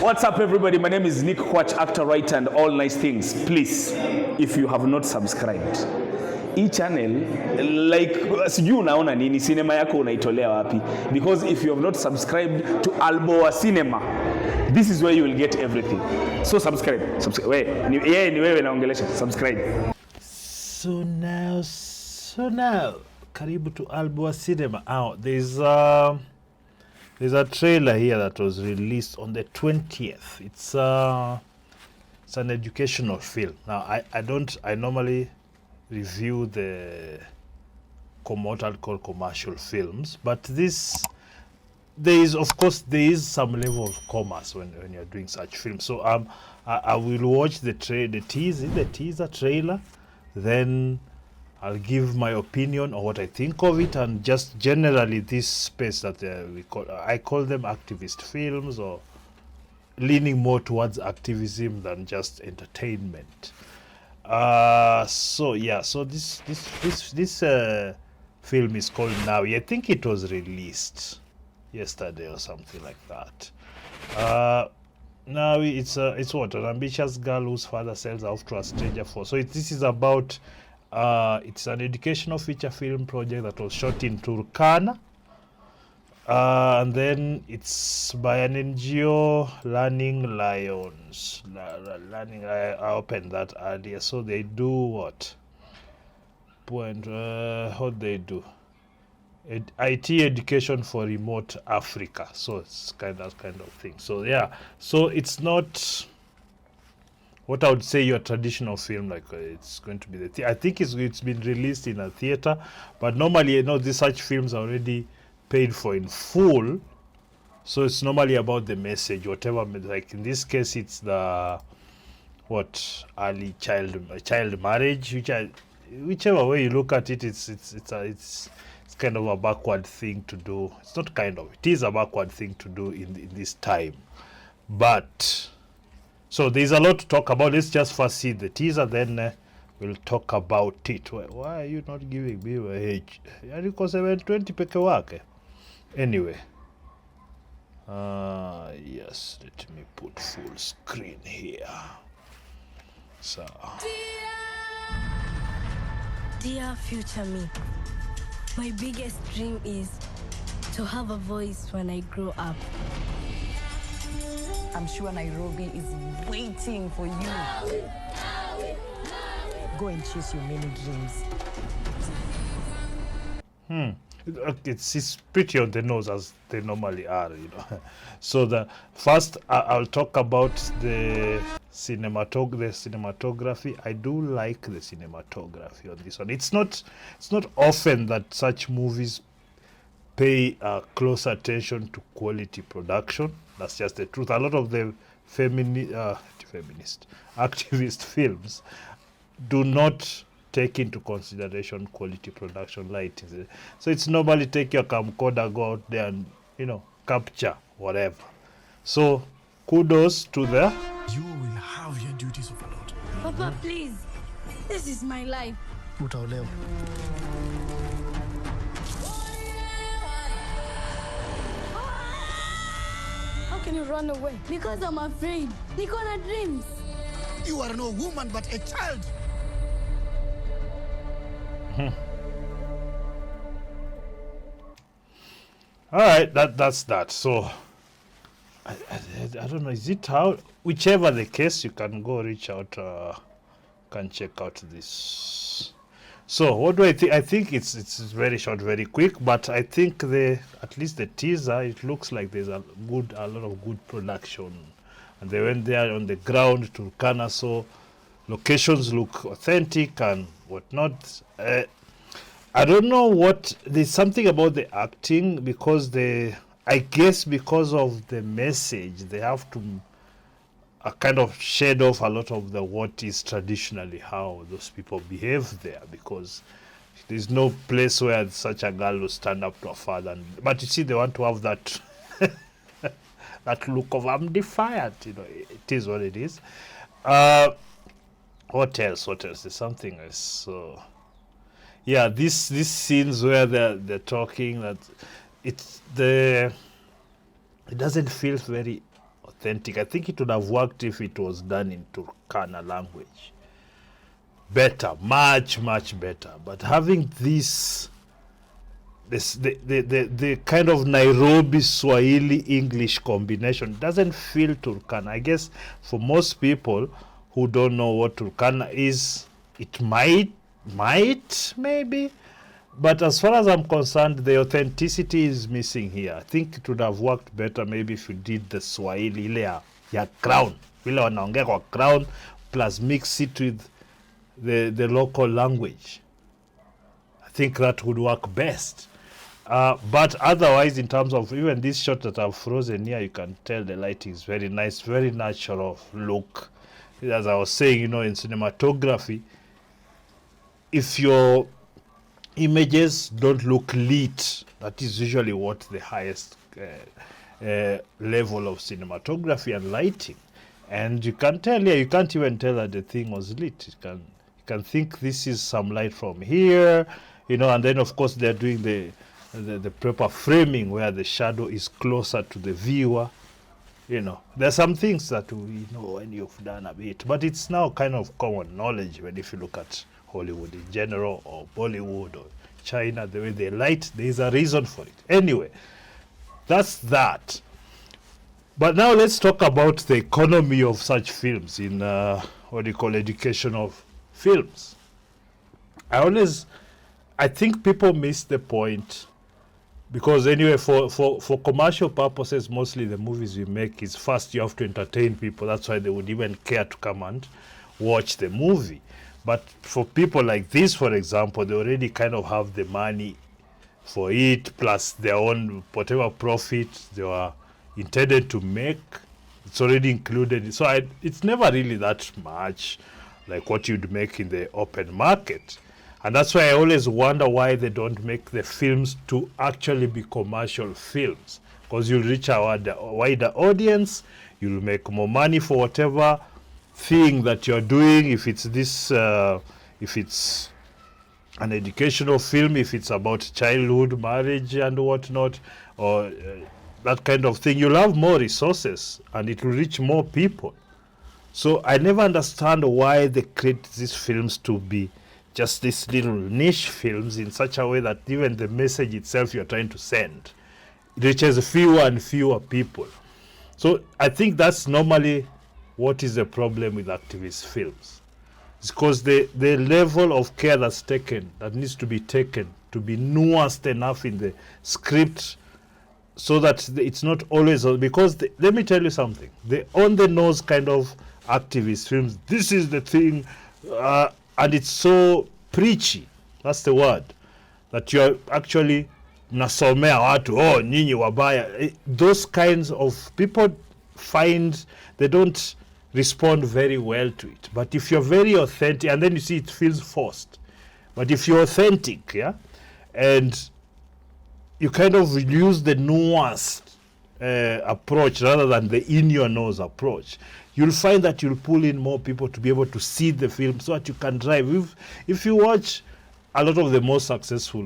What's up, everybody? My name is Nick Kwach, actor, writer, and all nice things. Please, if you have not subscribed, hii channel, like, sijui unaona nini, cinema yako unaitolea wapi? Because if you have not subscribed to Alboa Cinema, this is where you will get everything. So subscribe. Ni wewe naongelesha. Subscribe. So now, karibu to Alboa Cinema. There's a trailer here that was released on the 20th. It's an educational film. Now, I normally review the what I'll call commercial films, but there is some level of commerce when you're doing such films. So I will watch the teaser trailer, then I'll give my opinion on what I think of it, and just generally this space that I call them activist films, or leaning more towards activism than just entertainment. So this film is called Nawi. I think it was released yesterday or something like that. Nawi, it's what, an ambitious girl whose father sells her off to a stranger for. So this is about. It's an educational feature film project that was shot in Turkana, and then it's by an NGO, Learning Lions. I opened that earlier. So they do what? What they do? IT education for remote Africa. So it's kind of thing. So yeah. So it's not what I would say your traditional film, like it's going to be I think it's been released in a theater, but normally these such films are already paid for in full, so it's normally about the message, whatever. Like in this case, it's the early child marriage, whichever way you look at it, it's kind of a backward thing to do. It's not kind of, it is a backward thing to do in this time, but. So there's a lot to talk about. Let's just first see the teaser, then we'll talk about it. Why are you not giving me my age? Yariko 720 peke wake. Anyway. Yes, let me put full screen here. So. Dear future me, my biggest dream is to have a voice when I grow up. I'm sure Nairobi is waiting for you. Go and chase your many dreams. It's pretty on the nose, as they normally are, So the first, I'll talk about the cinematography. I do like the cinematography on this one. It's not often that such movies pay close attention to quality production. That's just the truth. A lot of the feminist activist films do not take into consideration quality production, lighting. So it's normally take your camcorder, go out there and capture whatever. So kudos to the. You will have your duties overload. Papa, please. This is my life. Utaolewa. How can you run away? Because I'm afraid. Nikona dreams. You are no woman but a child. All right, that's that. So I don't know. Is it how? Whichever the case, you can go reach out. Can check out this. So what do I think? I think it's very short, very quick. But I think at least the teaser, it looks like there's a lot of good production, and they went there on the ground to Turkana, so locations look authentic and whatnot. I don't know what. There's something about the acting, because I guess because of the message, they have to kind of shed off a lot of what is traditionally how those people behave there, because there's no place where such a girl will stand up to a father. But you see, they want to have that that look of I'm defiant. It is what it is. What else? There's something else. So yeah, these scenes where they're talking, that it doesn't feel very authentic. I think it would have worked if it was done in Turkana language. Better, much, much better. But having the kind of Nairobi Swahili English combination doesn't feel Turkana. I guess for most people who don't know what Turkana is, it might maybe, but as far as I'm concerned, the authenticity is missing here. I think it would have worked better maybe if you did the Swahili ile ya crown, vile wanaongea kwa crown, plus mix it with the local language. I think that would work best. But otherwise, in terms of even this shot that I've frozen here, you can tell the lighting is very nice, very natural look. As I was saying, in cinematography, if your images don't look lit, that is usually what the highest level of cinematography and lighting. And you can tell here, you can't even tell that the thing was lit. You can think this is some light from here, and then of course they're doing the proper framing where the shadow is closer to the viewer. There's some things that we know when you've done a bit, but it's now kind of common knowledge when if you look at Hollywood in general, or Bollywood, or China, the way they light, there's a reason for it. Anyway, that's that. But now let's talk about the economy of such films in what you call educational films. I think people miss the point, because anyway, for commercial purposes, mostly the movies we make is first you have to entertain people. That's why they would even care to come and watch the movie. But for people like this, for example, they already kind of have the money for it, plus their own whatever profit they were intended to make. It's already included. So it's never really that much like what you'd make in the open market. And that's why I always wonder why they don't make the films to actually be commercial films. Because you'll reach a wider audience, you'll make more money for whatever thing that you're doing. If it's if it's an educational film, if it's about childhood, marriage and whatnot, or that kind of thing, you'll have more resources and it will reach more people. So I never understand why they create these films to be just these little niche films in such a way that even the message itself you're trying to send reaches fewer and fewer people. So I think that's normally what is the problem with activist films. It's because the level of care that needs to be taken to be nuanced enough in the script, so that it's not always, because let me tell you something, the on-the-nose kind of activist films, this is the thing, and it's so preachy, that's the word, that you're actually nasomea watu, nyinyi wabaya. Those kinds of people they don't respond very well to it. But if you're very authentic, and then you see it feels forced. But if you're authentic, and you kind of use the nuanced approach rather than the in-your-nose approach, you'll find that you'll pull in more people to be able to see the film so that you can drive. If you watch a lot of the most successful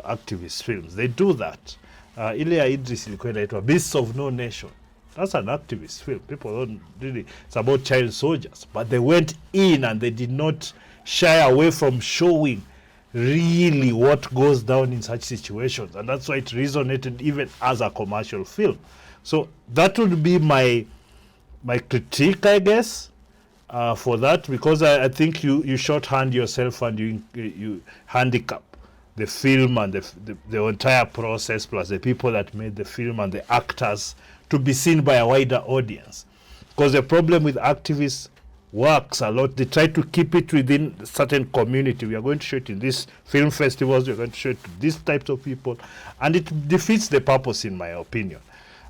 activist films, they do that. Ile ya Idris ilikuwa inaitwa Beasts of No Nation. That's an activist film. People don't really, it's about child soldiers. But they went in and they did not shy away from showing really what goes down in such situations. And that's why it resonated even as a commercial film. So that would be my critique, I guess, for that, because I think you shorthand yourself and you handicap the film and the entire process, plus the people that made the film and the actors, to be seen by a wider audience. Because the problem with activists works a lot, they try to keep it within a certain community. We are going to show it in these film festivals, we are going to show it to these types of people, and it defeats the purpose, in my opinion.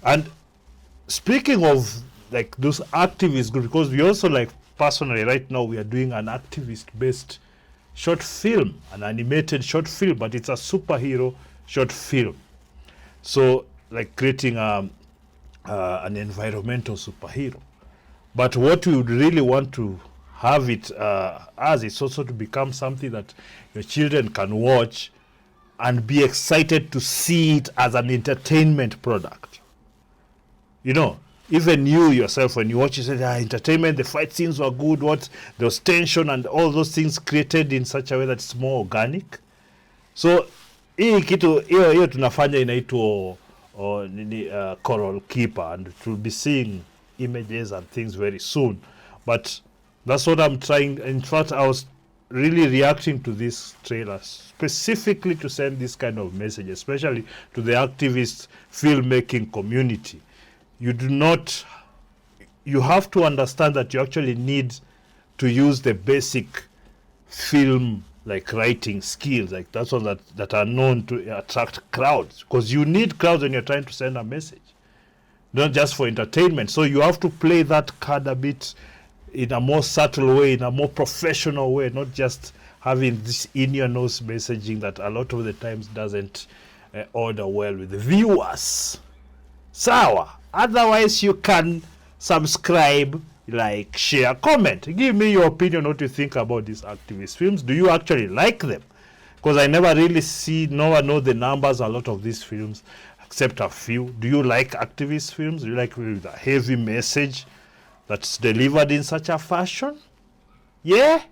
And speaking of like those activist groups, because we also, like, personally right now we are doing an activist based short film, an animated short film, but it's a superhero short film. So like creating an environmental superhero. But what we would really want to have it as is also to become something that your children can watch and be excited to see it as an entertainment product. even you yourself, when you watch, you say, entertainment, the fight scenes were good, there was tension and all those things created in such a way that it's more organic. So hii kitu hiyo tunafanya inaitwa Coral Keeper, and it will be seeing images and things very soon. But that's what I'm trying. In fact, I was really reacting to this trailer specifically to send this kind of message, especially to the activist filmmaking community. You have to understand that you actually need to use the basic film like writing skills, like that's one that are known to attract crowds, because you need crowds when you're trying to send a message, not just for entertainment. So you have to play that card a bit in a more subtle way, in a more professional way, not just having this in-your-nose messaging that a lot of the times doesn't order well with the viewers. Sawa. Otherwise, you can subscribe, like, share, comment. Give me your opinion, what you think about these activist films. Do you actually like them? Because I never really know the numbers a lot of these films, except a few. Do you like activist films? Do you like with a heavy message that's delivered in such a fashion? Yeah?